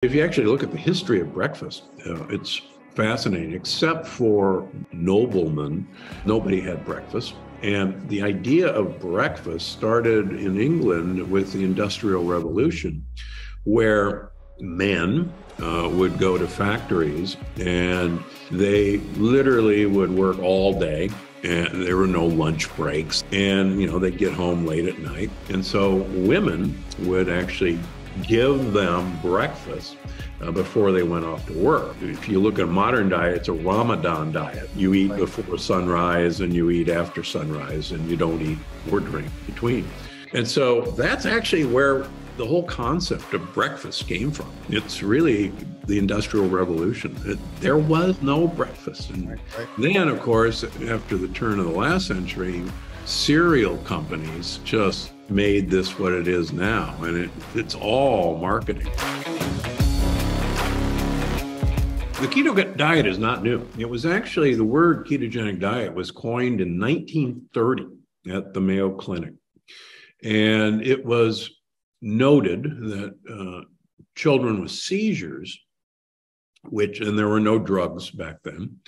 If you actually look at the history of breakfast, it's fascinating. Except for noblemen, nobody had breakfast. And the idea of breakfast started in England with the Industrial Revolution, where men would go to factories and they literally would work all day. And there were no lunch breaks, and they'd get home late at night. And so women would actually give them breakfast before they went off to work. If you look at a modern diet, it's a Ramadan diet. You eat before sunrise and you eat after sunrise, and you don't eat or drink between. And so that's actually where the whole concept of breakfast came from. It's really the Industrial Revolution. There was no breakfast. And then, of course, after the turn of the last century, cereal companies just made this what it is now, and it's all marketing. The keto diet is not new. It was actually, the word ketogenic diet was coined in 1930 at the Mayo Clinic. And it was noted that children with seizures, and there were no drugs back then,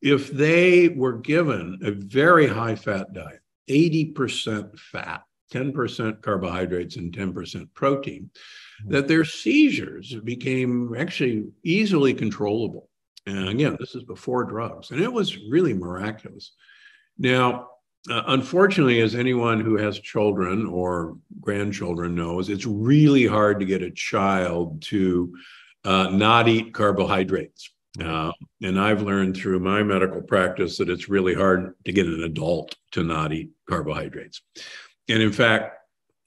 if they were given a very high fat diet, 80% fat, 10% carbohydrates, and 10% protein, that their seizures became actually easily controllable. And again, this is before drugs, and it was really miraculous. Now, unfortunately, as anyone who has children or grandchildren knows, it's really hard to get a child to not eat carbohydrates. And I've learned through my medical practice that it's really hard to get an adult to not eat carbohydrates. And in fact,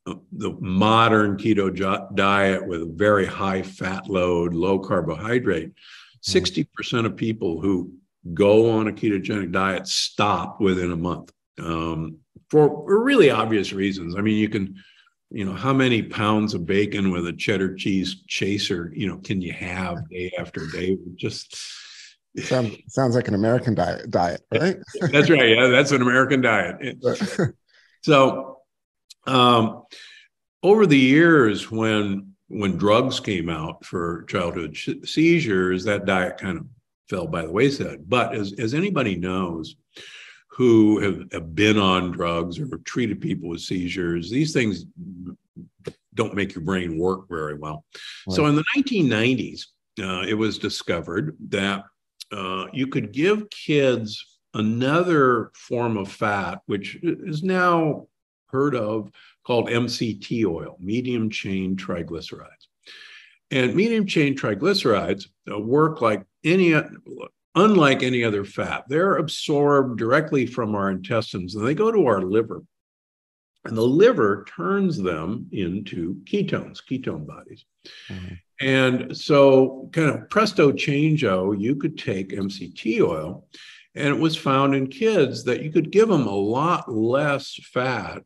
the modern keto diet with a very high fat load, low carbohydrate, 60% of people who go on a ketogenic diet stop within a month for really obvious reasons. I mean, you can, how many pounds of bacon with a cheddar cheese chaser, can you have day after day? Just sounds like an American diet, right? That's right. Yeah, that's an American diet. So over the years, when drugs came out for childhood seizures, that diet kind of fell by the wayside. But as anybody knows who have been on drugs or have treated people with seizures, these things don't make your brain work very well. Right. So in the 1990s, it was discovered that you could give kids another form of fat, which is now heard of, called MCT oil, medium chain triglycerides. And medium chain triglycerides work unlike any other fat. They're absorbed directly from our intestines, and they go to our liver. And the liver turns them into ketone bodies. Mm-hmm. And so kind of presto changeo, you could take MCT oil, and it was found in kids that you could give them a lot less fat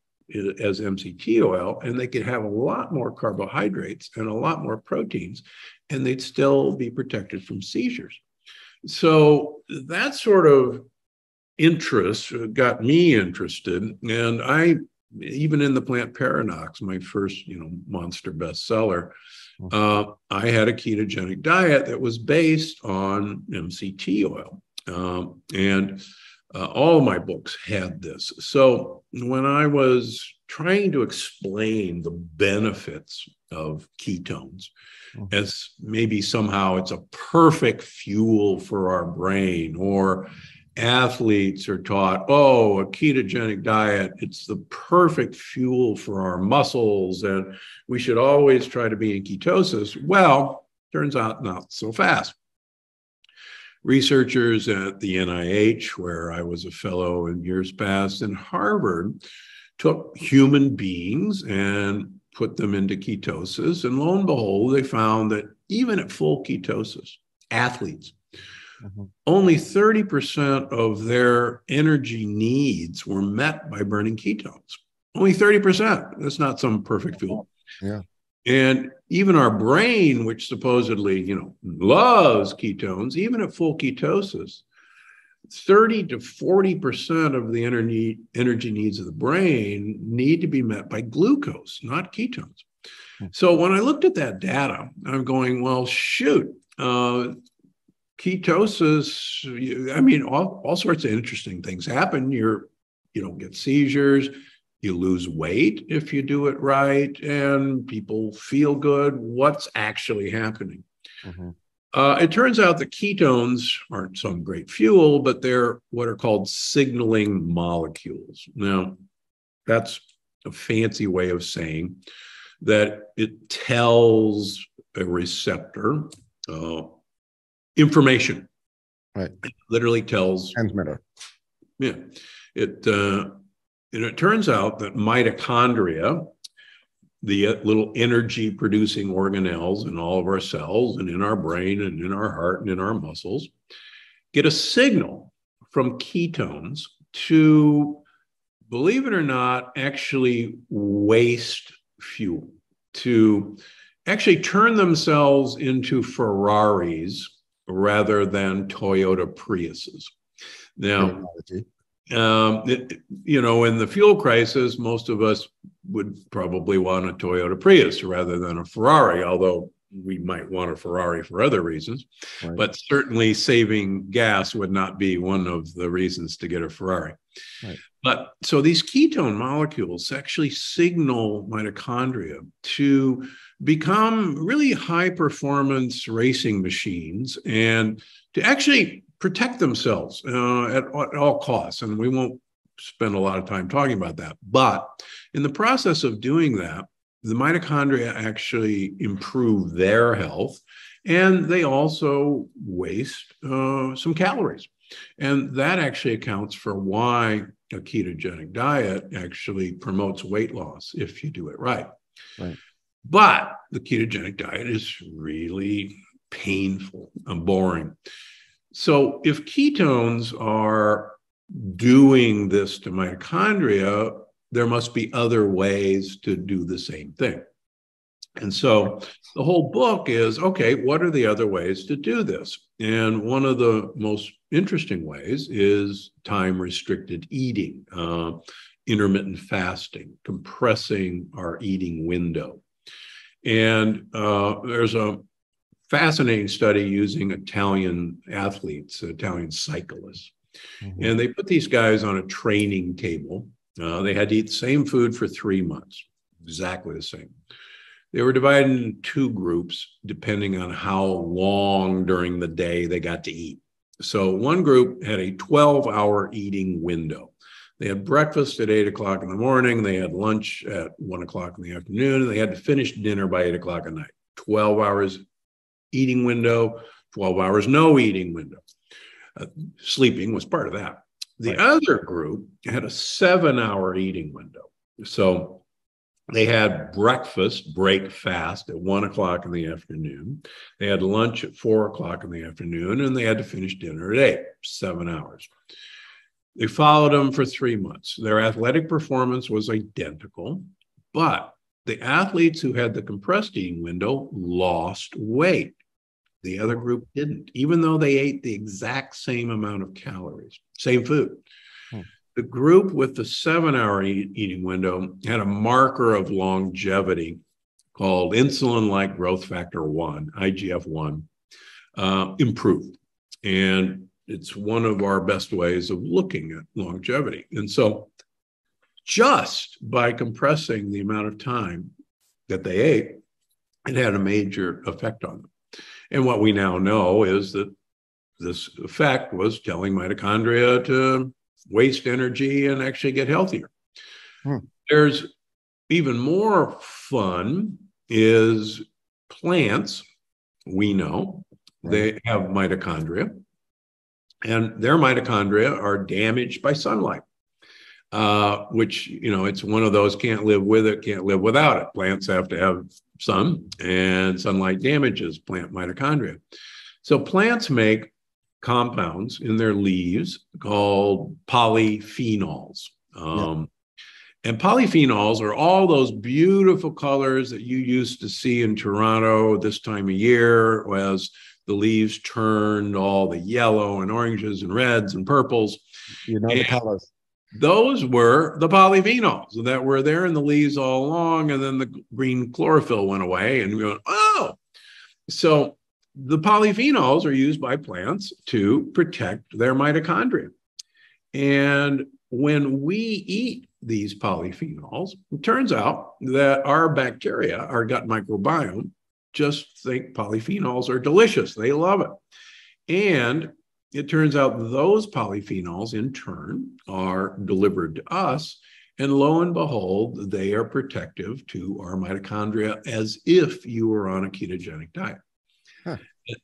as MCT oil, and they could have a lot more carbohydrates and a lot more proteins, and they'd still be protected from seizures. So that sort of interest got me interested. And I, even in the Plant Paradox, my first, monster bestseller, I had a ketogenic diet that was based on MCT oil. And all of my books had this. So when I was trying to explain the benefits of ketones, as maybe somehow it's a perfect fuel for our brain, or athletes are taught, a ketogenic diet, it's the perfect fuel for our muscles, and we should always try to be in ketosis. Well, turns out not so fast. Researchers at the NIH, where I was a fellow in years past, and Harvard took human beings and put them into ketosis. And lo and behold, they found that even at full ketosis, athletes, only 30% of their energy needs were met by burning ketones. Only 30%. That's not some perfect fuel. Yeah. And even our brain, which supposedly, loves ketones, even at full ketosis, 30 to 40% of the energy needs of the brain need to be met by glucose, not ketones. So when I looked at that data, I'm going, well, shoot, ketosis, I mean, all sorts of interesting things happen. You don't get seizures. You lose weight if you do it right, and people feel good. What's actually happening? It turns out that ketones aren't some great fuel, but they're what are called signaling molecules. Now, that's a fancy way of saying that it tells a receptor information. Right. It literally tells. Transmitter. Yeah. And it turns out that mitochondria, the little energy producing organelles in all of our cells and in our brain and in our heart and in our muscles, get a signal from ketones to, believe it or not, actually waste fuel, to actually turn themselves into Ferraris rather than Toyota Priuses. Now, in the fuel crisis, most of us would probably want a Toyota Prius rather than a Ferrari, although we might want a Ferrari for other reasons. Right. But certainly saving gas would not be one of the reasons to get a Ferrari. Right. But so these ketone molecules actually signal mitochondria to become really high performance racing machines and to actually protect themselves at all costs. And we won't spend a lot of time talking about that. But in the process of doing that, the mitochondria actually improve their health, and they also waste some calories. And that actually accounts for why a ketogenic diet actually promotes weight loss if you do it right. Right. But the ketogenic diet is really painful and boring. So if ketones are doing this to mitochondria, there must be other ways to do the same thing. And so the whole book is, okay, what are the other ways to do this? And one of the most interesting ways is time-restricted eating, intermittent fasting, compressing our eating window. And there's a fascinating study using Italian athletes, Italian cyclists. And they put these guys on a training table. They had to eat the same food for 3 months, exactly the same. They were divided into two groups, depending on how long during the day they got to eat. So one group had a 12-hour eating window. They had breakfast at 8 o'clock in the morning. They had lunch at 1 o'clock in the afternoon. And they had to finish dinner by 8 o'clock at night. 12 hours eating window, 12 hours no eating window. Sleeping was part of that. The other group had a 7-hour eating window. So they had breakfast, break fast at 1 o'clock in the afternoon. They had lunch at 4 o'clock in the afternoon, and they had to finish dinner at 8, 7 hours. They followed them for 3 months. Their athletic performance was identical, but the athletes who had the compressed eating window lost weight. The other group didn't, even though they ate the exact same amount of calories, same food. The group with the 7-hour eating window had a marker of longevity called insulin-like growth factor 1, IGF-1, improved. And it's one of our best ways of looking at longevity. And so just by compressing the amount of time that they ate, it had a major effect on them. And what we now know is that this effect was telling mitochondria to waste energy and actually get healthier. There's even more fun is plants, we know, they have mitochondria, and their mitochondria are damaged by sunlight, which, it's one of those can't live with it, can't live without it. Plants have to have sun, and sunlight damages plant mitochondria. So plants make compounds in their leaves called polyphenols. And polyphenols are all those beautiful colors that you used to see in Toronto this time of year as the leaves turned all the yellow and oranges and reds and purples. The colors. those were the polyphenols that were there in the leaves all along. And then the green chlorophyll went away and we went, oh, so the polyphenols are used by plants to protect their mitochondria. And when we eat these polyphenols, it turns out that our bacteria, our gut microbiome, just think polyphenols are delicious. They love it. And it turns out those polyphenols in turn are delivered to us. And lo and behold, they are protective to our mitochondria as if you were on a ketogenic diet. Huh.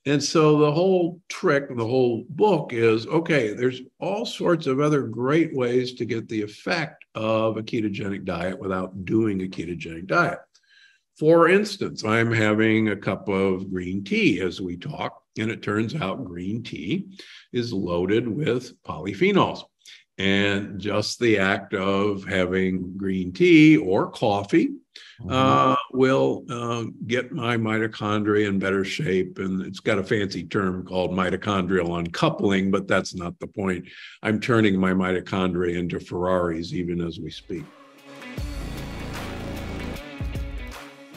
And so the whole trick, the whole book is, okay, there's all sorts of other great ways to get the effect of a ketogenic diet without doing a ketogenic diet. For instance, I'm having a cup of green tea as we talk, and it turns out green tea is loaded with polyphenols. And just the act of having green tea or coffee will get my mitochondria in better shape. And it's got a fancy term called mitochondrial uncoupling, but that's not the point. I'm turning my mitochondria into Ferraris even as we speak.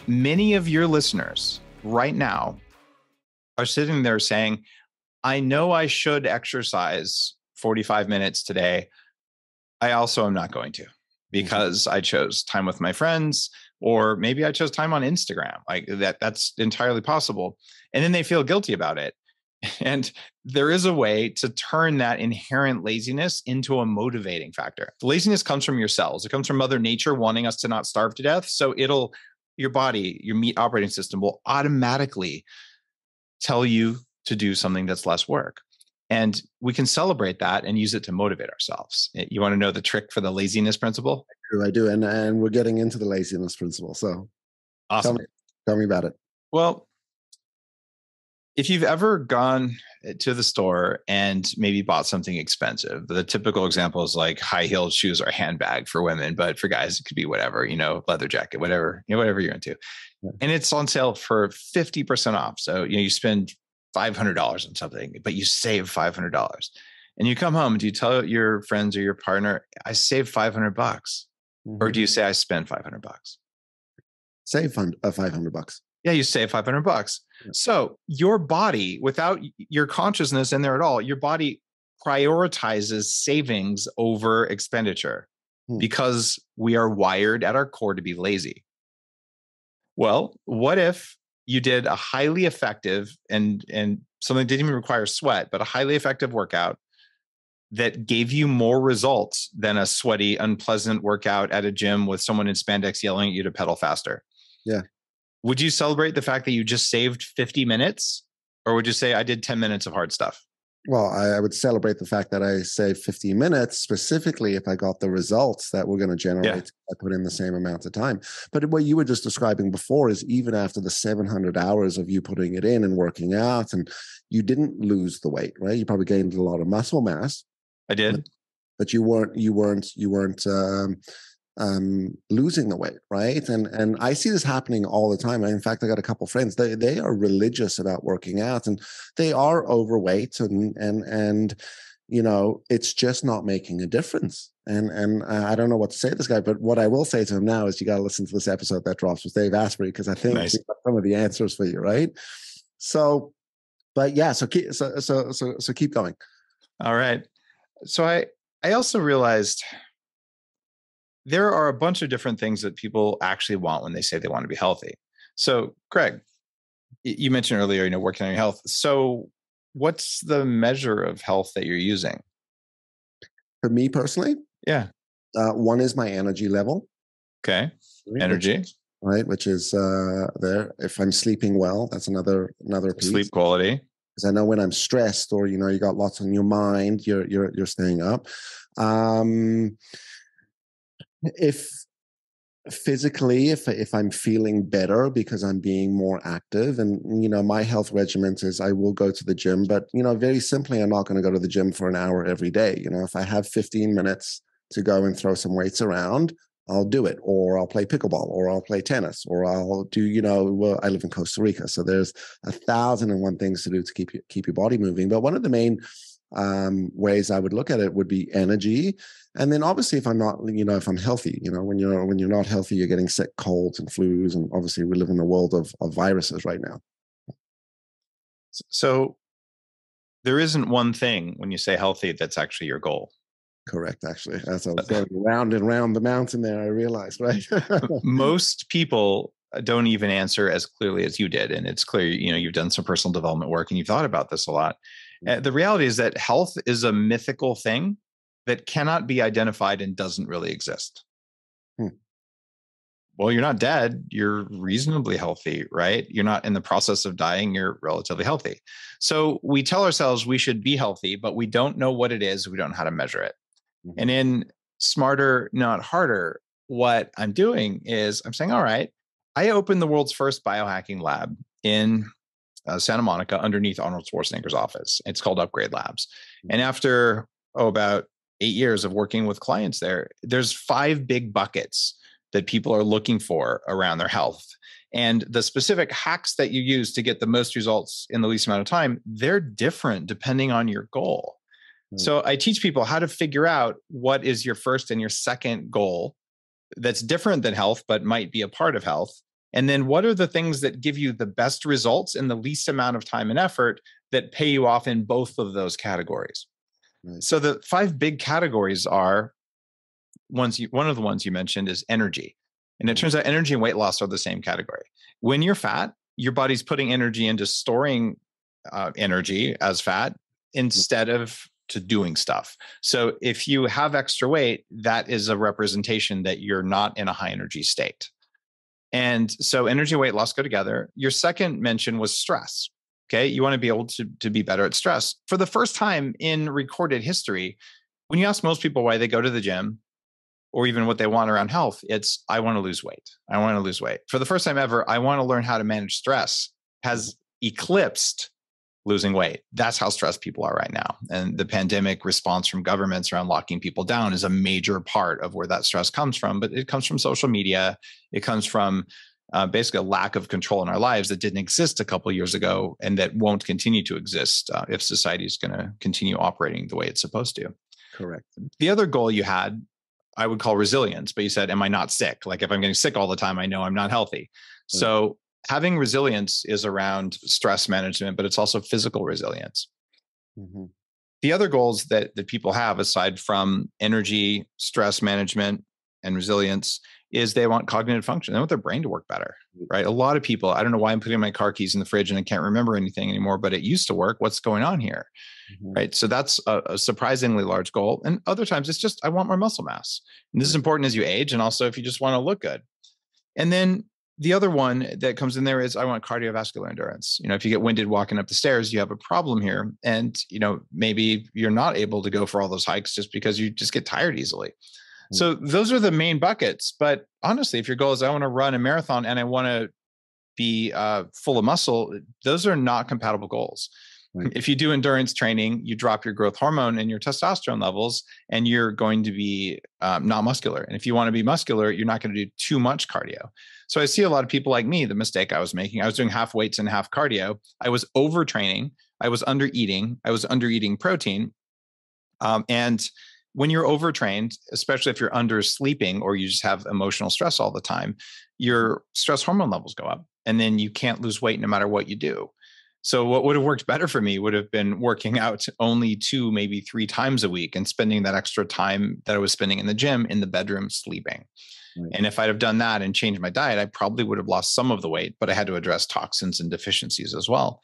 Many of your listeners right now are sitting there saying, I know I should exercise 45 minutes today. I also am not going to because I chose time with my friends, or maybe I chose time on Instagram. Like that's entirely possible. And then they feel guilty about it. And there is a way to turn that inherent laziness into a motivating factor. The laziness comes from your cells. It comes from Mother Nature wanting us to not starve to death. So your body, your meat operating system will automatically tell you to do something that's less work. And we can celebrate that and use it to motivate ourselves. You want to know the trick for the laziness principle? I do. And we're getting into the laziness principle. So awesome. Tell me about it. Well, if you've ever gone to the store and maybe bought something expensive, the typical example is like high-heeled shoes or a handbag for women, but for guys, it could be whatever, leather jacket, whatever, whatever you're into. Yeah. And it's on sale for 50% off. So, you spend $500 on something, but you save $500. And you come home and do you tell your friends or your partner, I saved $500? Mm-hmm. Or do you say I spent $500? Save $500. Yeah, you save $500. Yeah. So your body, without your consciousness in there at all, your body prioritizes savings over expenditure because we are wired at our core to be lazy. Well, what if you did a highly effective and something that didn't even require sweat, but a highly effective workout that gave you more results than a sweaty, unpleasant workout at a gym with someone in spandex yelling at you to pedal faster? Yeah. Would you celebrate the fact that you just saved 50 minutes? Or would you say I did 10 minutes of hard stuff? Well, I would celebrate the fact that I saved 15 minutes, specifically if I got the results that we're going to generate. I put in the same amount of time. But what you were just describing before is even after the 700 hours of you putting it in and working out, and you didn't lose the weight, right? You probably gained a lot of muscle mass. I did. But you weren't losing the weight, right? And I see this happening all the time. In fact, I got a couple of friends. They are religious about working out, and they are overweight, and it's just not making a difference. And I don't know what to say to this guy, but what I will say to him now is you got to listen to this episode that drops with Dave Asprey, because I think he's got some of the answers for you, right? So, but yeah, so keep going. All right. So I also realized there are a bunch of different things that people actually want when they say they want to be healthy. So, Greg, you mentioned earlier, working on your health. So what's the measure of health that you're using? For me personally? Yeah. One is my energy level. Okay. Energy. Which is there. If I'm sleeping well, that's another piece. Sleep quality. Because I know when I'm stressed or, you got lots on your mind, you're staying up. If physically, if I'm feeling better because I'm being more active, and my health regimen is I will go to the gym, but very simply, I'm not going to go to the gym for an hour every day. If I have 15 minutes to go and throw some weights around, I'll do it, or I'll play pickleball, or I'll play tennis, or I'll do, I live in Costa Rica, so there's 1,001 things to do to keep your body moving. But one of the main ways I would look at it would be energy. And then obviously if I'm not, if I'm healthy, when you're not healthy, you're getting sick, colds and flus. And obviously we live in a world of viruses right now. So there isn't one thing when you say healthy that's actually your goal. Correct. Actually, as I was going round and round the mountain there, I realized, right? Most people don't even answer as clearly as you did. And it's clear, you've done some personal development work and you've thought about this a lot. The reality is that health is a mythical thing that cannot be identified and doesn't really exist. Well, you're not dead. You're reasonably healthy, right? You're not in the process of dying. You're relatively healthy. So we tell ourselves we should be healthy, but we don't know what it is. We don't know how to measure it. And in Smarter, Not Harder, what I'm doing is I'm saying, all right, I opened the world's first biohacking lab in Santa Monica underneath Arnold Schwarzenegger's office. It's called Upgrade Labs. And after, about 8 years of working with clients there, there's 5 big buckets that people are looking for around their health. And the specific hacks that you use to get the most results in the least amount of time, they're different depending on your goal. So I teach people how to figure out what is your first and your second goal that's different than health, but might be a part of health. And then what are the things that give you the best results in the least amount of time and effort that pay you off in both of those categories? So the 5 big categories are one of the ones you mentioned is energy. And it turns out energy and weight loss are the same category. When you're fat, your body's putting energy into storing energy as fat instead of to doing stuff. So if you have extra weight, that is a representation that you're not in a high energy state. And so energy and weight loss go together. Your second mention was stress. Okay. You want to be able to be better at stress. For the first time in recorded history, when you ask most people why they go to the gym or even what they want around health, it's, I want to lose weight. I want to lose weight. For the first time ever, I want to learn how to manage stress has eclipsed losing weight. That's how stressed people are right now. And the pandemic response from governments around locking people down is a major part of where that stress comes from. But it comes from social media. It comes from basically a lack of control in our lives that didn't exist a couple of years ago and that won't continue to exist if society is going to continue operating the way it's supposed to. Correct. The other goal you had, I would call resilience, but you said, am I not sick? Like if I'm getting sick all the time, I know I'm not healthy. So having resilience is around stress management, but it's also physical resilience. The other goals that people have aside from energy, stress management, and resilience is they want cognitive function. They want their brain to work better, right? A lot of people, I don't know why I'm putting my car keys in the fridge and I can't remember anything anymore, but it used to work. What's going on here? Right? So that's a surprisingly large goal. And other times it's just, I want more muscle mass. And this is important as you age. And also if you just want to look good. And then the other one that comes in there is I want cardiovascular endurance. If you get winded walking up the stairs, you have a problem here. And, maybe you're not able to go for all those hikes just because you just get tired easily. So those are the main buckets. But honestly, if your goal is I want to run a marathon and I want to be full of muscle, those are not compatible goals. If you do endurance training, you drop your growth hormone and your testosterone levels, and you're going to be not muscular. And if you want to be muscular, you're not going to do too much cardio. So I see a lot of people like me, the mistake I was making, I was doing half weights and half cardio. I was overtraining. I was under eating protein. And when you're overtrained, especially if you're under sleeping or you just have emotional stress all the time, your stress hormone levels go up and then you can't lose weight no matter what you do. So what would have worked better for me would have been working out only 2, maybe 3 times a week and spending that extra time that I was spending in the gym in the bedroom sleeping. And if I'd have done that and changed my diet, I probably would have lost some of the weight, but I had to address toxins and deficiencies as well.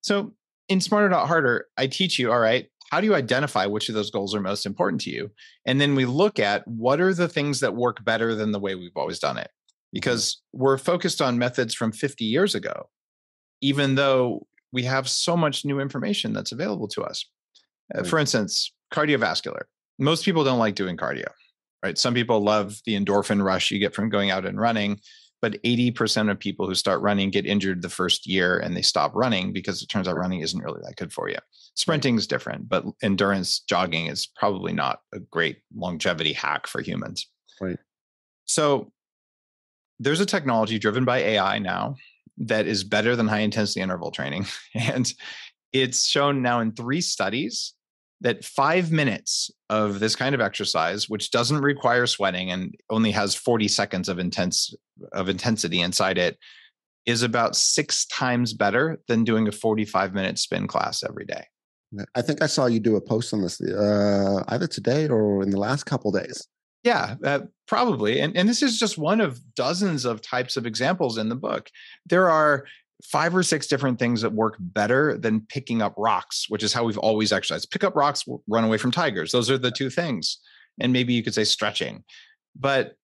So in Smarter Not Harder, I teach you, all right, how do you identify which of those goals are most important to you? And then we look at what are the things that work better than the way we've always done it? Because we're focused on methods from 50 years ago, even though we have so much new information that's available to us. For instance, cardiovascular. Most people don't like doing cardio, right? Some people love the endorphin rush you get from going out and running, but 80% of people who start running get injured the first year and they stop running because it turns out running isn't really that good for you. Sprinting is different, but endurance jogging is probably not a great longevity hack for humans. Right. So there's a technology driven by AI now that is better than high intensity interval training. And it's shown now in 3 studies that 5 minutes of this kind of exercise, which doesn't require sweating and only has 40 seconds of intensity inside it, is about 6 times better than doing a 45-minute spin class every day. I think I saw you do a post on this either today or in the last couple of days. Yeah, probably. And this is just one of dozens of types of examples in the book. There are 5 or 6 different things that work better than picking up rocks, which is how we've always exercised. Pick up rocks, run away from tigers. Those are the 2 things. And maybe you could say stretching. But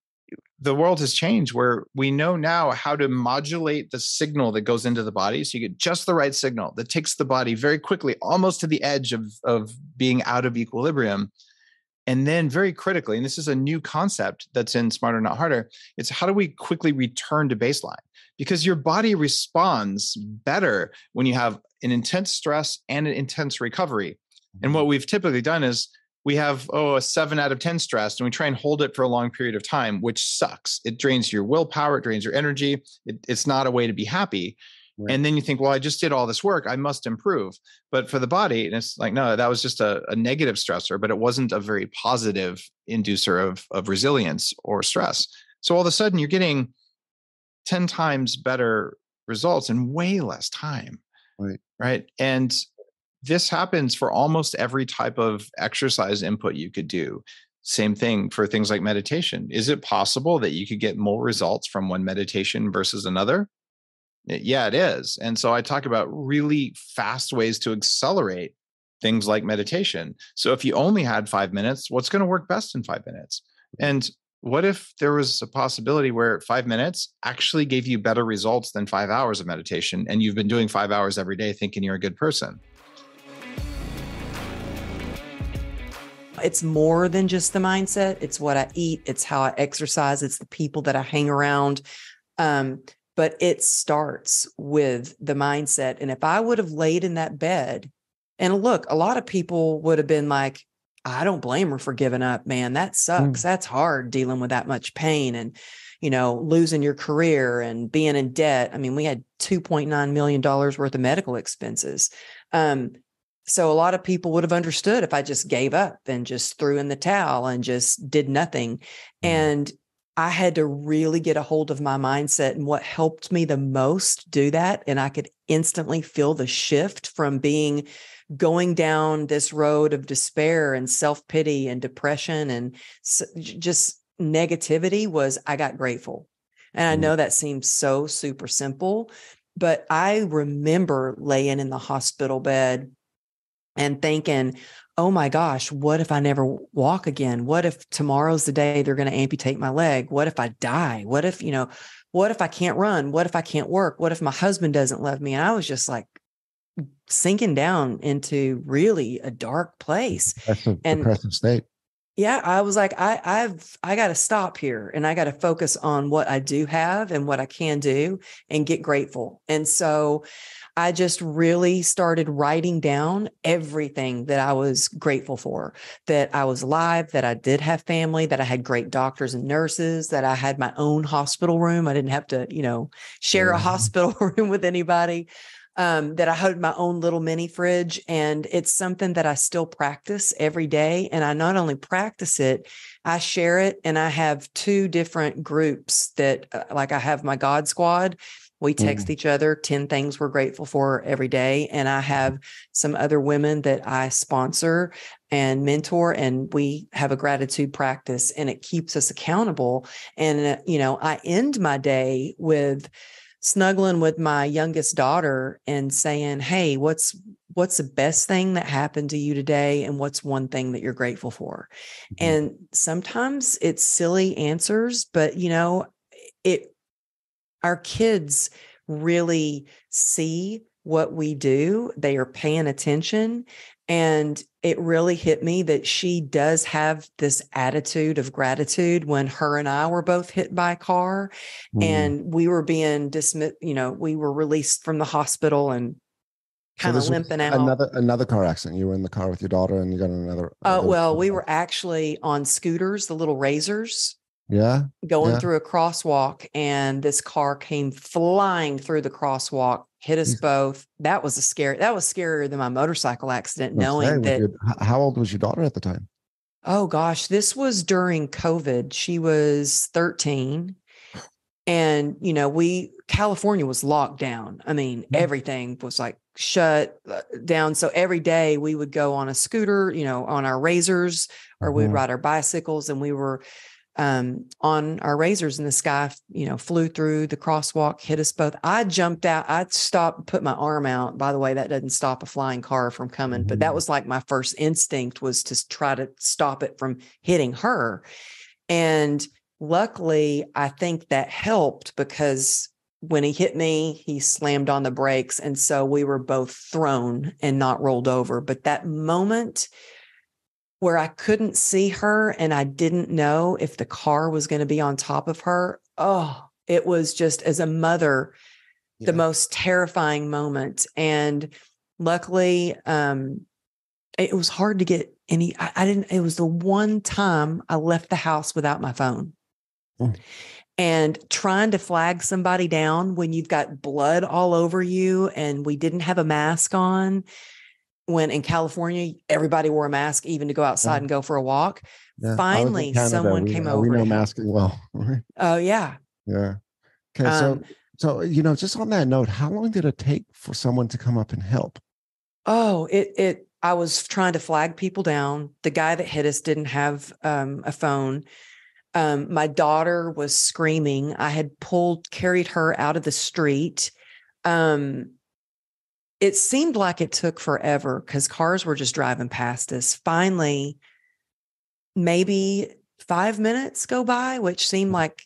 the world has changed where we know now how to modulate the signal that goes into the body. So you get just the right signal that takes the body very quickly, almost to the edge of being out of equilibrium. And then very critically, and this is a new concept that's in Smarter, Not Harder, it's how do we quickly return to baseline? Because your body responds better when you have an intense stress and an intense recovery. And what we've typically done is we have, a 7 out of 10 stress, and we try and hold it for a long period of time, which sucks. It drains your willpower, it drains your energy. It's not a way to be happy. Right. And then you think, well, I just did all this work, I must improve. But for the body, and it's like, no, that was just a negative stressor, but it wasn't a very positive inducer of resilience or stress. So all of a sudden you're getting 10 times better results in way less time. Right. And this happens for almost every type of exercise input you could do. Same thing for things like meditation. Is it possible that you could get more results from one meditation versus another? Yeah, it is. And so I talk about really fast ways to accelerate things like meditation. So if you only had 5 minutes, what's going to work best in 5 minutes? And what if there was a possibility where 5 minutes actually gave you better results than 5 hours of meditation, and you've been doing 5 hours every day thinking you're a good person? It's more than just the mindset. It's what I eat. It's how I exercise. It's the people that I hang around. But it starts with the mindset. And if I would have laid in that bed, and look, a lot of people would have been like, I don't blame her for giving up, man. That sucks. That's hard dealing with that much pain and, losing your career and being in debt. I mean, we had $2.9 million worth of medical expenses. So a lot of people would have understood if I just gave up and just threw in the towel and just did nothing. And I had to really get a hold of my mindset, and what helped me the most do that. And I could instantly feel the shift from going down this road of despair and self-pity and depression and just negativity was I got grateful. And I know that seems so super simple, but I remember laying in the hospital bed and thinking, oh my gosh, what if I never walk again? What if tomorrow's the day they're going to amputate my leg? What if I die? What if I can't run? What if I can't work? What if my husband doesn't love me? And I was just like sinking down into really a dark place. That's a depressive state. Yeah. I was like, I got to stop here, and I got to focus on what I do have and what I can do and get grateful. And so I just really started writing down everything that I was grateful for, that I was alive, that I did have family, that I had great doctors and nurses, that I had my own hospital room. I didn't have to, share a hospital room with anybody, that I had my own little mini fridge. And it's something that I still practice every day. And I not only practice it, I share it. And I have 2 different groups that I have my God Squad. We text each other 10 things we're grateful for every day. And I have some other women that I sponsor and mentor, and we have a gratitude practice, and it keeps us accountable. And, I end my day with snuggling with my youngest daughter and saying, hey, what's the best thing that happened to you today? And what's one thing that you're grateful for? And sometimes it's silly answers, but our kids really see what we do. They are paying attention. And it really hit me that she does have this attitude of gratitude when her and I were both hit by a car and we were being dismissed, we were released from the hospital and kind of limping out. Another car accident. You were in the car with your daughter and you got another. Well, we were actually on scooters, the little razors. Yeah. going Yeah. through a crosswalk, and this car came flying through the crosswalk, hit us both. That was scarier than my motorcycle accident, knowing that. How old was your daughter at the time? Oh gosh, this was during COVID. She was 13. And, California was locked down. I mean, everything was like shut down. So every day we would go on a scooter, on our razors, or we would ride our bicycles, and we were on our razors, and the sky, flew through the crosswalk, hit us both. I jumped out. I stopped, put my arm out. By the way, that doesn't stop a flying car from coming, but that was like my first instinct, was to try to stop it from hitting her. And luckily, I think that helped, because when he hit me, he slammed on the brakes. And so we were both thrown and not rolled over. But that moment where I couldn't see her and I didn't know if the car was going to be on top of her, it was just, as a mother, the most terrifying moment. And luckily, it was hard to get any, it was the one time I left the house without my phone. And trying to flag somebody down when you've got blood all over you, and we didn't have a mask on, when in California, everybody wore a mask, even to go outside and go for a walk. Yeah. Finally, someone came over. We know masking well. Oh yeah. Yeah. Okay. So, just on that note, how long did it take for someone to come up and help? I was trying to flag people down. The guy that hit us didn't have a phone. My daughter was screaming. I had carried her out of the street. It seemed like it took forever, because cars were just driving past us. Finally, maybe 5 minutes go by, which seemed like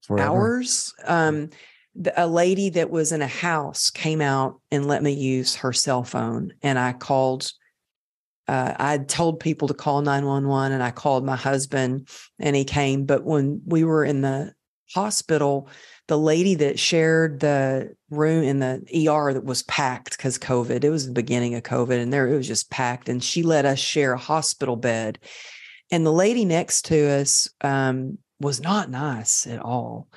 hours. A lady that was in a house came out and let me use her cell phone. And I called, I'd told people to call 911, and I called my husband, and he came. But when we were in the hospital, the lady that shared the room in the ER that was packed, because COVID, it was the beginning of COVID, and it was just packed. And she let us share a hospital bed. And the lady next to us was not nice at all.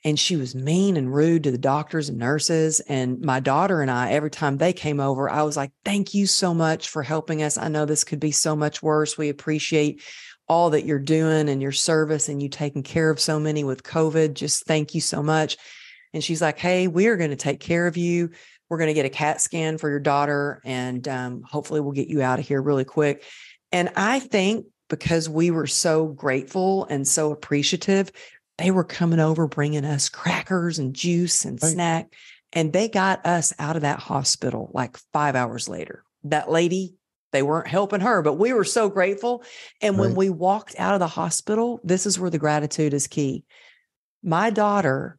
And she was mean and rude to the doctors and nurses. And my daughter and I, every time they came over, I was like, thank you so much for helping us. I know this could be so much worse. We appreciate all that you're doing and your service, and you taking care of so many with COVID. Just thank you so much. And she's like, hey, we're going to take care of you. We're going to get a CAT scan for your daughter, and hopefully we'll get you out of here really quick. And I think because we were so grateful and so appreciative, they were coming over, bringing us crackers and juice and snack. And they got us out of that hospital like 5 hours later. That lady, they weren't helping her, but we were so grateful. And when we walked out of the hospital, this is where the gratitude is key. My daughter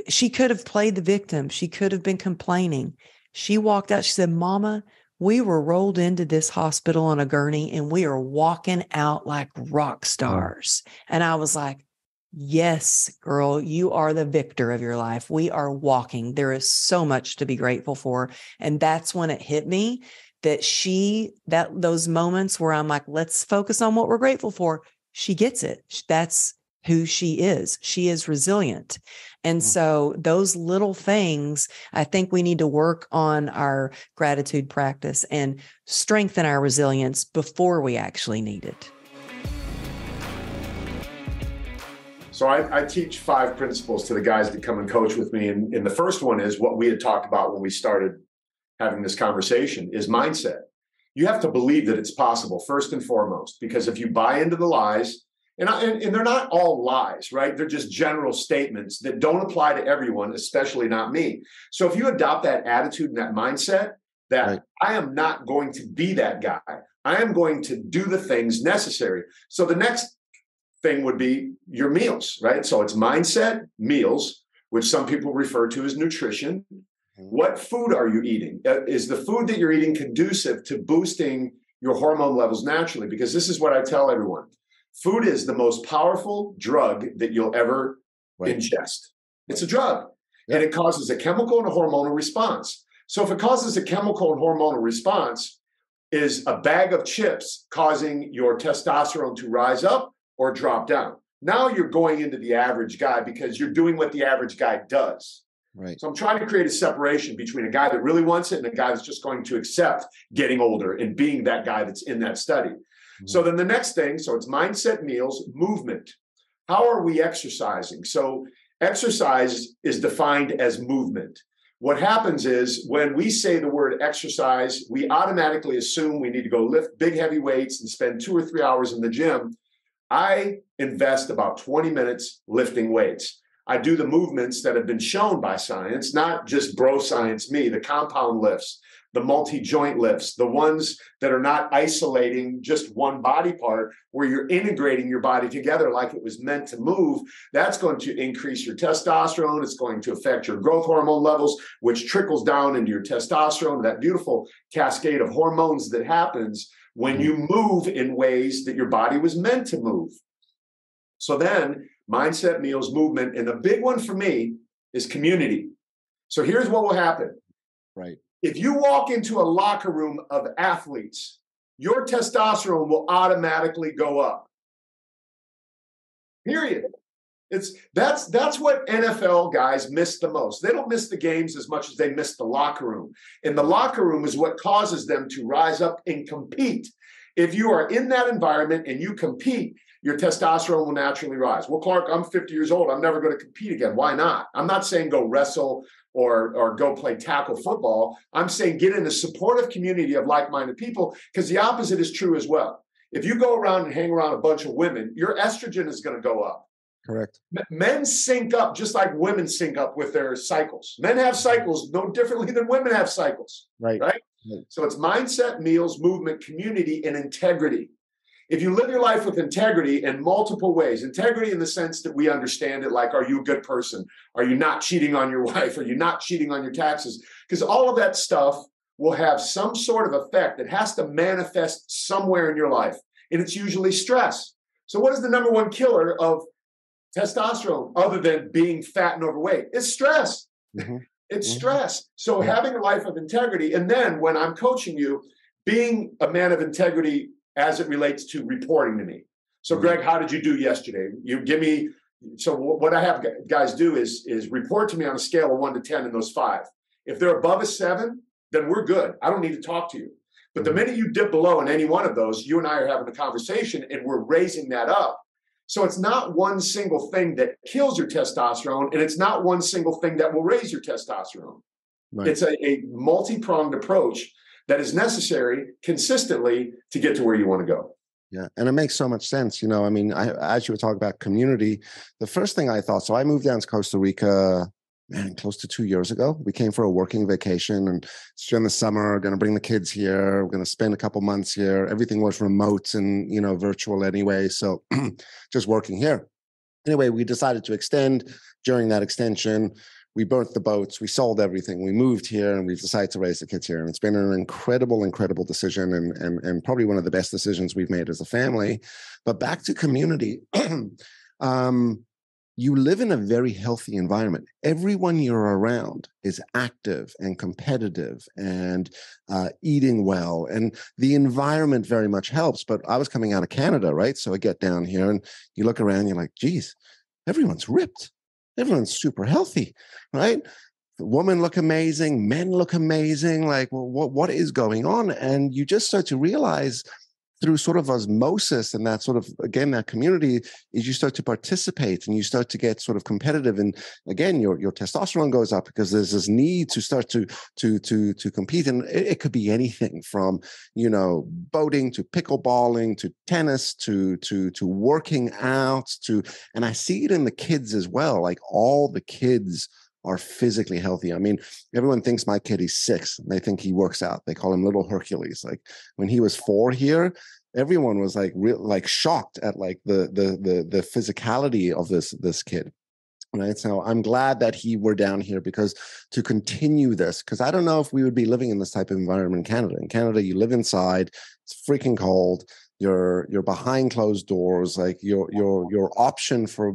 she could have played the victim. She could have been complaining. She walked out. She said, Mama, we were rolled into this hospital on a gurney, and we are walking out like rock stars. And I was like, yes, girl, you are the victor of your life. We are walking. There is so much to be grateful for. And that's when it hit me that those moments where I'm like, let's focus on what we're grateful for. She gets it. That's who she is. She is resilient. And so those little things, I think we need to work on our gratitude practice and strengthen our resilience before we actually need it. So I teach 5 principles to the guys that come and coach with me. And the first one is what we had talked about when we started having this conversation, is mindset. You have to believe that it's possible, first and foremost, because if you buy into the lies, and they're not all lies, right? They're just general statements that don't apply to everyone, especially not me. So if you adopt that attitude and that mindset that I am not going to be that guy, I am going to do the things necessary. So the next thing would be your meals, right? So it's mindset, meals, which some people refer to as nutrition. What food are you eating? Is the food that you're eating conducive to boosting your hormone levels naturally? Because this is what I tell everyone. Food is the most powerful drug that you'll ever ingest. It's a drug, and it causes a chemical and a hormonal response. So if it causes a chemical and hormonal response, is a bag of chips causing your testosterone to rise up or drop down. Now you're going into the average guy because you're doing what the average guy does. Right. So I'm trying to create a separation between a guy that really wants it and a guy that's just going to accept getting older and being that guy that's in that study. So then the next thing, so it's mindset, meals, movement. How are we exercising? So exercise is defined as movement. What happens is when we say the word exercise, we automatically assume we need to go lift big, heavy weights and spend 2 or 3 hours in the gym. I invest about 20 minutes lifting weights. I do the movements that have been shown by science, not just bro science me, the compound lifts, the multi-joint lifts, the ones that are not isolating just one body part, where you're integrating your body together like it was meant to move. That's going to increase your testosterone. It's going to affect your growth hormone levels, which trickles down into your testosterone, that beautiful cascade of hormones that happens when you move in ways that your body was meant to move. So then mindset, meals, movement, and the big one for me is community. So here's what will happen. Right. If you walk into a locker room of athletes, your testosterone will automatically go up. Period. That's what NFL guys miss the most. They don't miss the games as much as they miss the locker room. And the locker room is what causes them to rise up and compete. If you are in that environment and you compete, your testosterone will naturally rise. Well, Clark, I'm 50 years old. I'm never going to compete again. Why not? I'm not saying go wrestle or go play tackle football. I'm saying get in a supportive community of like-minded people, because the opposite is true as well. If you go around and hang around a bunch of women, your estrogen is going to go up. Correct. Men sync up just like women sync up with their cycles. Men have cycles no differently than women have cycles. Right. So it's mindset, meals, movement, community, and integrity. If you live your life with integrity in multiple ways, integrity in the sense that we understand it, like, are you a good person? Are you not cheating on your wife? Are you not cheating on your taxes? Because all of that stuff will have some sort of effect that has to manifest somewhere in your life. And it's usually stress. So what is the number one killer of testosterone other than being fat and overweight? It's stress. It's stress. So having a life of integrity. And then when I'm coaching you, being a man of integrity as it relates to reporting to me. So Greg, how did you do yesterday? You give me, so what I have guys do is report to me on a scale of 1 to 10 in those 5. If they're above a 7, then we're good. I don't need to talk to you. But the minute you dip below in any one of those, you and I are having a conversation and we're raising that up. So it's not one single thing that kills your testosterone, and it's not one single thing that will raise your testosterone. Right. It's a multi-pronged approach that is necessary consistently to get to where you want to go. Yeah. And it makes so much sense. You know, I mean, as you were talking about community, the first thing I thought, so I moved down to Costa Rica, close to 2 years ago. We came for a working vacation, and it's during the summer, going to bring the kids here. We're going to spend a couple months here. Everything was remote and, you know, virtual anyway. So just working here. Anyway, we decided to extend. During that extension, we burnt the boats, we sold everything, we moved here, and we've decided to raise the kids here. And it's been an incredible, incredible decision, and probably one of the best decisions we've made as a family. But back to community, you live in a very healthy environment. Everyone you're around is active and competitive and eating well. And the environment very much helps. But I was coming out of Canada, right? So I get down here and you look around, you're like, geez, everyone's ripped. Everyone's super healthy, right? The women look amazing. Men look amazing. Like, well, what is going on? And you just start to realize through sort of osmosis and that sort of, again, that community, is you start to participate and you start to get sort of competitive. And again, your testosterone goes up because there's this need to start to compete. And it could be anything from, you know, boating to pickleballing to tennis to working out and I see it in the kids as well. Like all the kids are physically healthy. I mean, everyone thinks my kid is 6 and they think he works out. They call him Little Hercules. Like when he was 4 here, everyone was like shocked at like the physicality of this kid. Right. So I'm glad that we're down here because to continue this, because I don't know if we would be living in this type of environment in Canada. In Canada, you live inside, it's freaking cold. You're behind closed doors. Like your option for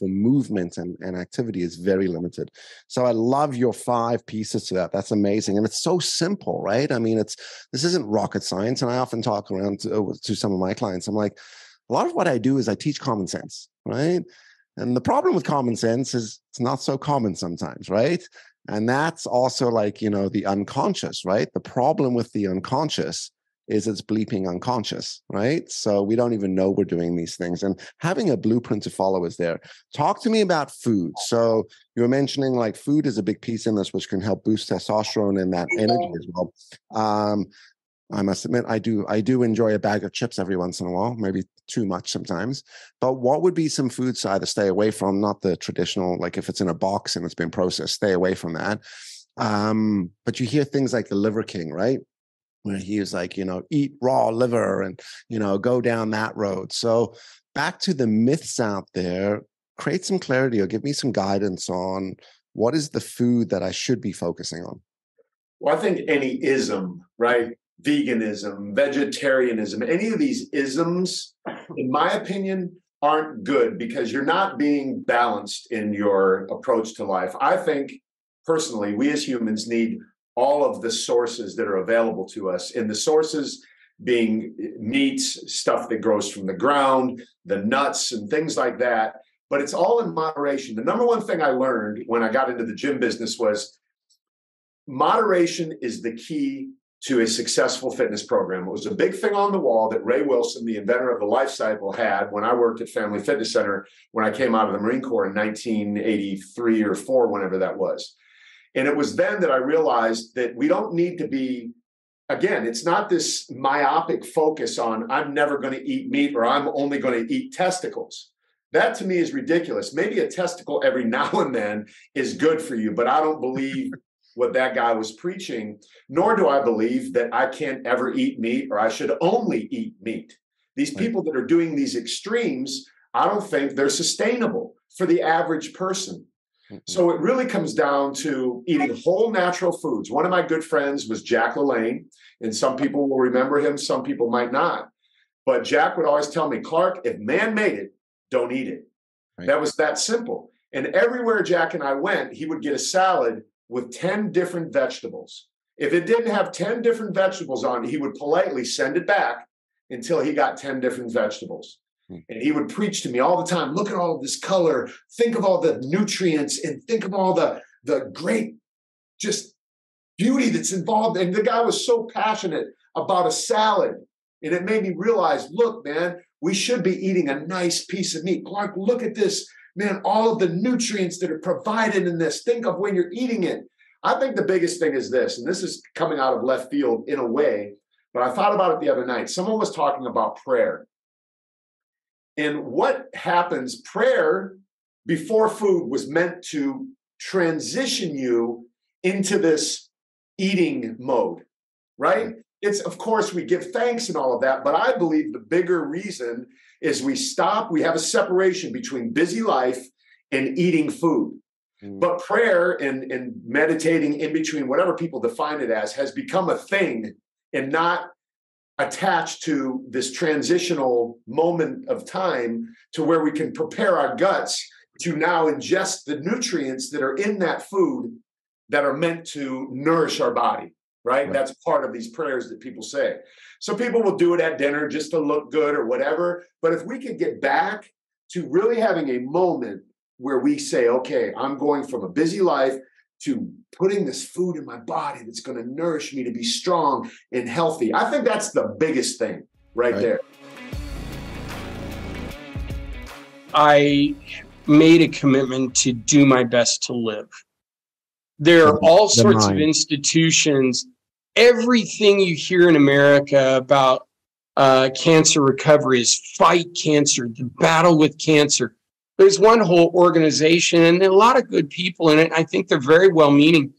movement and activity is very limited. So I love your 5 pieces to that. That's amazing. And it's so simple, right? I mean, this isn't rocket science. And I often talk around to some of my clients. I'm like, a lot of what I do is I teach common sense, right? And the problem with common sense is it's not so common sometimes, right? And that's also like, you know, the unconscious, right? The problem with the unconscious is it's bleeping unconscious, right? So we don't even know we're doing these things. And having a blueprint to follow is there. Talk to me about food. So you were mentioning like food is a big piece in this, which can help boost testosterone and that energy as well. I must admit, I do enjoy a bag of chips every once in a while, maybe too much sometimes. But what would be some foods to either stay away from, not the traditional, like if it's in a box and it's been processed, stay away from that. But you hear things like the Liver King, right? Where he was like, you know, eat raw liver and, you know, go down that road. So back to the myths out there, create some clarity or give me some guidance on what is the food that I should be focusing on. Well, I think any ism, right? Veganism, vegetarianism, any of these isms, in my opinion, aren't good because you're not being balanced in your approach to life. I think personally, we as humans need all of the sources that are available to us, and the sources being meats, stuff that grows from the ground, the nuts and things like that. But it's all in moderation. The number one thing I learned when I got into the gym business was moderation is the key to a successful fitness program. It was a big thing on the wall that Ray Wilson, the inventor of the life cycle, had when I worked at Family Fitness Center when I came out of the Marine Corps in 1983 or 4, whenever that was. And it was then that I realized that we don't need to be, again, it's not this myopic focus on I'm never going to eat meat or I'm only going to eat testicles. That to me is ridiculous. Maybe a testicle every now and then is good for you, but I don't believe what that guy was preaching, nor do I believe that I can't ever eat meat or I should only eat meat. These people that are doing these extremes, I don't think they're sustainable for the average person. So it really comes down to eating whole natural foods. One of my good friends was Jack LaLanne, and some people will remember him, some people might not. But Jack would always tell me, Clark, if man made it, don't eat it. Right. That was that simple. And everywhere Jack and I went, he would get a salad with 10 different vegetables. If it didn't have 10 different vegetables on it, he would politely send it back until he got 10 different vegetables. And he would preach to me all the time, look at all of this color, think of all the nutrients, and think of all the great just beauty that's involved. And the guy was so passionate about a salad. And it made me realize, look, man, we should be eating a nice piece of meat. Clark, look at this, man, all of the nutrients that are provided in this. Think of when you're eating it. I think the biggest thing is this, and this is coming out of left field in a way, but I thought about it the other night. Someone was talking about prayer. And what happens, prayer before food was meant to transition you into this eating mode, right? It's, of course, we give thanks and all of that, but I believe the bigger reason is we have a separation between busy life and eating food. But prayer and meditating in between, whatever people define it as, has become a thing and not attached to this transitional moment of time to where we can prepare our guts to now ingest the nutrients that are in that food that are meant to nourish our body, right? That's part of these prayers that people say. So people will do it at dinner just to look good or whatever. But if we could get back to really having a moment where we say, okay, I'm going from a busy life to putting this food in my body that's going to nourish me to be strong and healthy. I think that's the biggest thing right there. I made a commitment to do my best to live. There are all sorts of institutions. Everything you hear in America about cancer recovery is fight cancer, the battle with cancer. There's one whole organization and a lot of good people in it. I think they're very well-meaning,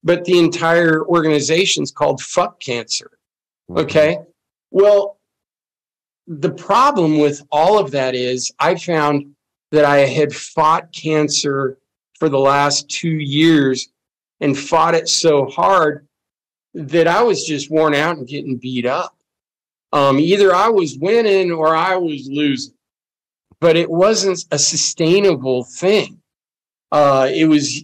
but the entire organization is called Fuck Cancer. Okay? Well, the problem with all of that is I found that I had fought cancer for the last 2 years and fought it so hard that I was just worn out and getting beat up. Either I was winning or I was losing. But it wasn't a sustainable thing. It was,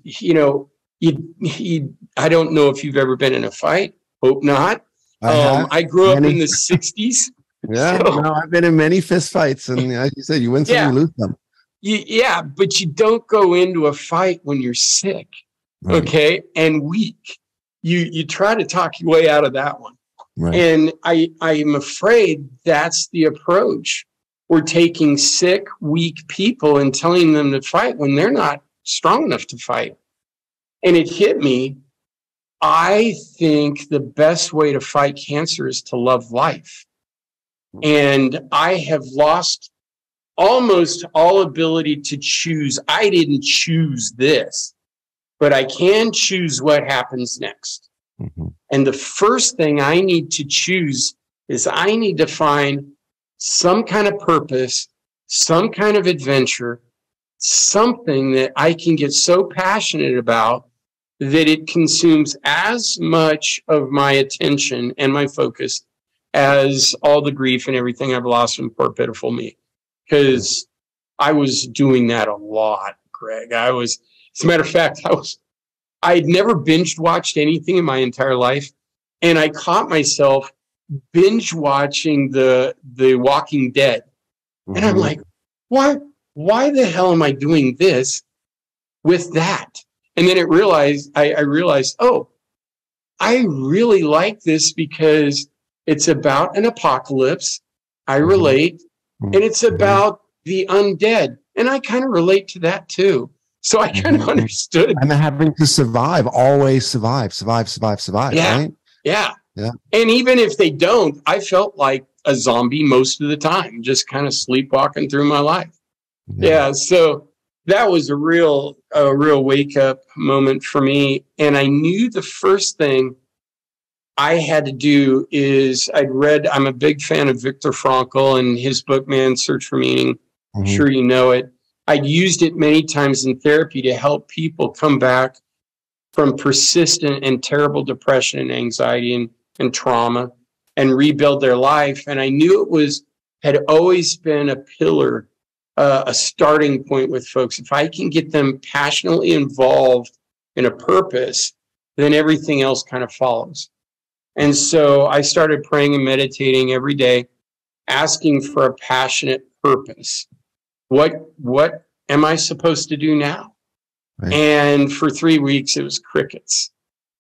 I don't know if you've ever been in a fight. Hope not. I grew up in the 60s. Yeah, So, no, I've been in many fist fights, and as you said, you win some, Yeah. you lose some. yeah, but you don't go into a fight when you're sick, Right. okay, and weak. You try to talk your way out of that one. Right. And I'm afraid that's the approach. We're taking sick, weak people and telling them to fight when they're not strong enough to fight. And it hit me. I think the best way to fight cancer is to love life. And I have lost almost all ability to choose. I didn't choose this, but I can choose what happens next. Mm-hmm. And the first thing I need to choose is I need to find some kind of purpose, some kind of adventure, something that I can get so passionate about that it consumes as much of my attention and my focus as all the grief and everything I've lost from poor, pitiful me. Because I was doing that a lot, Greg. As a matter of fact, I'd never binge watched anything in my entire life. And I caught myself binge watching the Walking Dead. Mm-hmm. And I'm like, why the hell am I doing this with that? And then I realized, oh, I really like this because it's about an apocalypse. I relate. Mm-hmm. And it's about the undead. And I kind of relate to that too. So I kind of understood. And having to survive, always survive, Yeah. right? Yeah. Yeah. And even if they don't, I felt like a zombie most of the time, just kind of sleepwalking through my life. Yeah. So that was a real wake up moment for me. And I knew the first thing I had to do is I'm a big fan of Viktor Frankl and his book, Man's Search for Meaning. Mm-hmm. I'm sure you know it. I'd used it many times in therapy to help people come back from persistent and terrible depression and anxiety and trauma and rebuild their life. And I knew it had always been a pillar, a starting point with folks. If I can get them passionately involved in a purpose, then everything else kind of follows. And so I started praying and meditating every day, asking for a passionate purpose. What am I supposed to do now? Right. And for 3 weeks, it was crickets.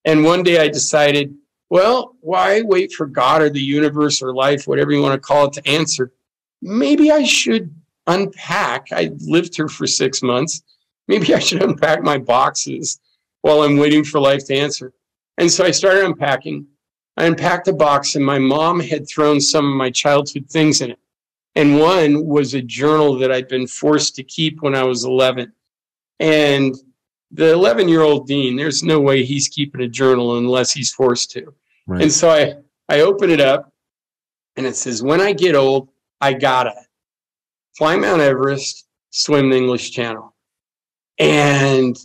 And one day I decided, well, why wait for God or the universe or life, whatever you want to call it, to answer? Maybe I should unpack. I lived here for 6 months. Maybe I should unpack my boxes while I'm waiting for life to answer. And so I started unpacking. I unpacked a box, and my mom had thrown some of my childhood things in it. And one was a journal that I'd been forced to keep when I was 11. And the 11-year-old Dean, there's no way he's keeping a journal unless he's forced to. Right. And so I open it up, and it says, when I get old, I gotta climb Mount Everest, swim the English Channel. And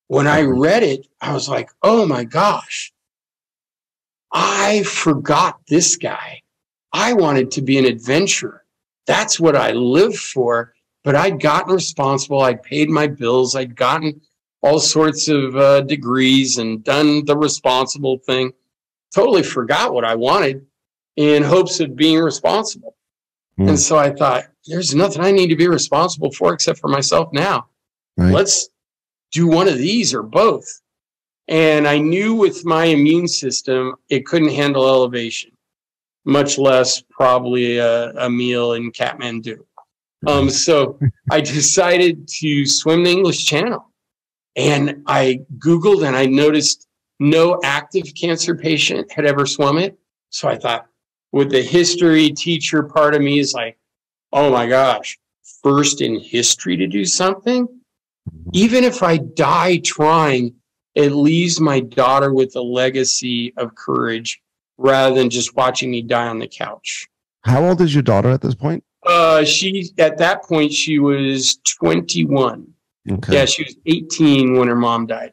when I read it, I was like, oh my gosh, I forgot this guy. I wanted to be an adventurer. That's what I lived for. But I'd gotten responsible. I'd paid my bills. I'd gotten all sorts of degrees and done the responsible thing. Totally forgot what I wanted in hopes of being responsible. Mm. And so I thought, there's nothing I need to be responsible for except for myself now. Right. Let's do one of these or both. And I knew with my immune system, it couldn't handle elevation, much less probably a meal in Kathmandu. So I decided to swim the English Channel. And I Googled and I noticed no active cancer patient had ever swum it. So I thought, with the history teacher part of me is like, oh my gosh, first in history to do something? Even if I die trying, it leaves my daughter with a legacy of courage rather than just watching me die on the couch. How old is your daughter at this point? At that point, she was 21. Okay. Yeah, she was 18 when her mom died.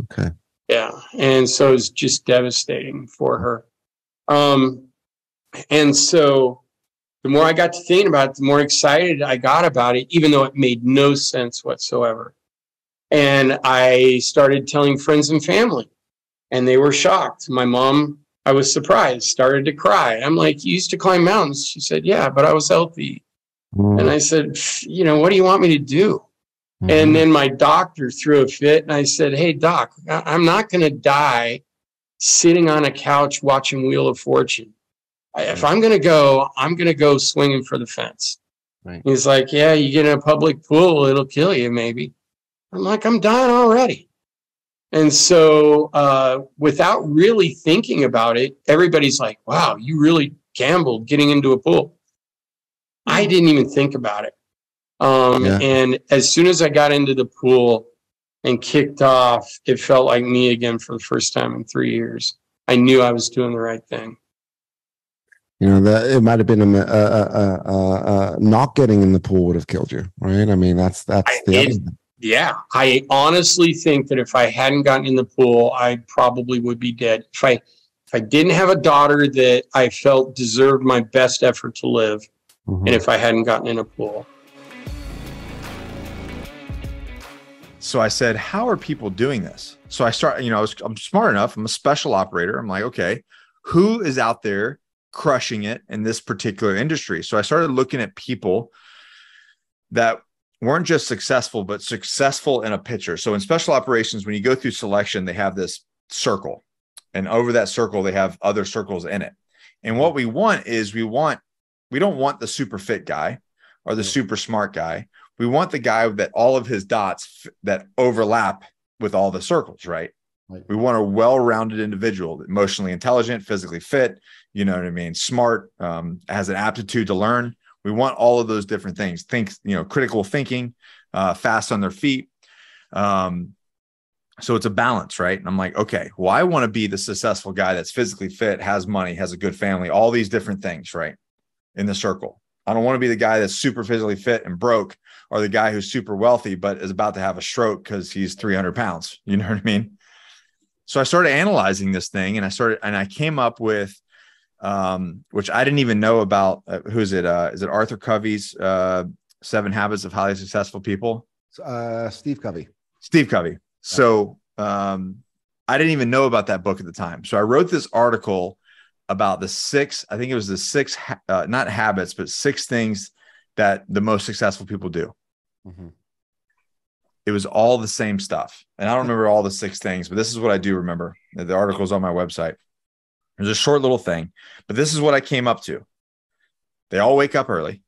Okay. Yeah. And so it was just devastating for her. And so the more I got to thinking about it, the more excited I got about it, even though it made no sense whatsoever. And I started telling friends and family, and they were shocked. My mom, I was surprised, started to cry. I'm like, you used to climb mountains. She said, yeah, but I was healthy. And I said, you know, what do you want me to do? And then my doctor threw a fit, and I said, hey, doc, I'm not going to die sitting on a couch watching Wheel of Fortune. If I'm going to go swinging for the fence. Right. He's like, yeah, you get in a public pool, it'll kill you maybe. I'm like, I'm dying already. And so without really thinking about it, everybody's like, wow, you really gambled getting into a pool. I didn't even think about it. And as soon as I got into the pool and kicked off, it felt like me again for the first time in 3 years. I knew I was doing the right thing. You know, that it might have been not getting in the pool would have killed you, right? I mean, that's the other thing. Yeah, I honestly think that if I hadn't gotten in the pool, I probably would be dead. If I didn't have a daughter that I felt deserved my best effort to live, and if I hadn't gotten in a pool. So I said, how are people doing this? So I start, you know, I'm smart enough. I'm a special operator. I'm like, okay, who is out there crushing it in this particular industry? So I started looking at people that weren't just successful, but successful in a picture. So in special operations, when you go through selection, they have this circle, and over that circle, they have other circles in it. And what we want is we don't want the super fit guy or the super smart guy. We want the guy that all of his dots that overlap with all the circles, right? We want a well-rounded individual, emotionally intelligent, physically fit, you know what I mean? Smart, has an aptitude to learn. We want all of those different things. Think, you know, critical thinking, fast on their feet. So it's a balance, right? And I'm like, okay, well, I want to be the successful guy that's physically fit, has money, has a good family, all these different things, right? In the circle. I don't want to be the guy that's super physically fit and broke, or the guy who's super wealthy, but is about to have a stroke because he's 300 pounds. You know what I mean? So I started analyzing this thing, and I came up with, which I didn't even know about. Who's it? Is it Arthur Covey's 7 Habits of Highly Successful People? Steve Covey. Steve Covey. So I didn't even know about that book at the time. So I wrote this article about the 6, I think it was the 6, not habits, but 6 things that the most successful people do. It was all the same stuff. And I don't remember all the 6 things, but this is what I do remember. The article's on my website. There's a short little thing, but this is what I came up to. They all wake up early.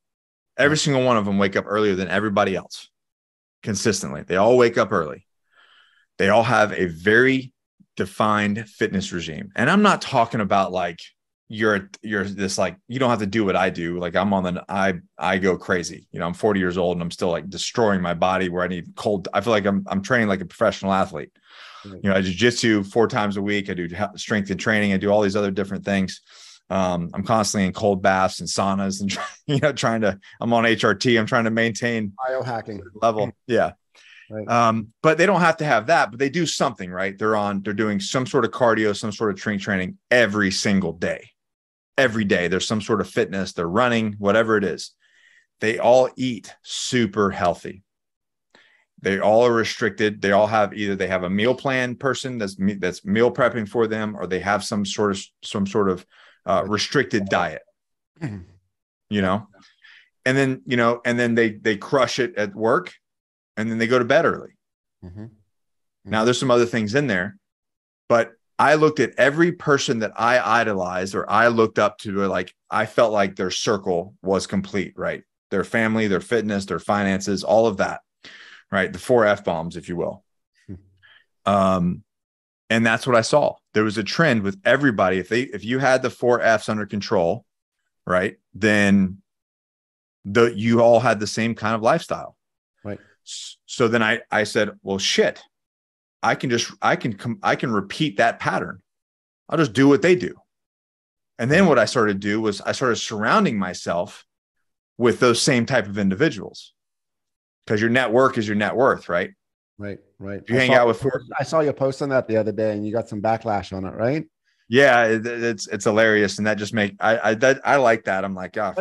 Every single one of them wake up earlier than everybody else consistently. They all wake up early. They all have a very defined fitness regime. And I'm not talking about like, you're this, like, you don't have to do what I do. Like I go crazy. You know, I'm 40 years old and I'm still like destroying my body where I need cold. I feel like I'm training like a professional athlete. You know, I do jiu-jitsu 4 times a week. I do strength and training. I do all these other different things. I'm constantly in cold baths and saunas and, you know, I'm on HRT. I'm trying to maintain biohacking level. Yeah. Right. But they don't have to have that, but they do something, right? They're doing some sort of cardio, some sort of strength training every single day. Every day there's some sort of fitness, they're running, whatever it is. They all eat super healthy. They all are restricted. They all have they have a meal plan person that's meal prepping for them, or they have some sort of restricted diet, you know, and then they crush it at work, and then they go to bed early. Now there's some other things in there, but I looked at every person that I idolized or I looked up to, like, I felt like their circle was complete, right? Their family, their fitness, their finances, all of that, right? The 4 F-bombs, if you will. And that's what I saw. There was a trend with everybody. If you had the 4 Fs under control, right, then you all had the same kind of lifestyle. Right. So then I said, well, shit. I can repeat that pattern. I'll just do what they do. And then what I started to do was I started surrounding myself with those same type of individuals, because your network is your net worth, right? Right. If you hang out with I saw you post on that the other day and you got some backlash on it, right? Yeah, it's hilarious. And that just I like that. I'm like, oh.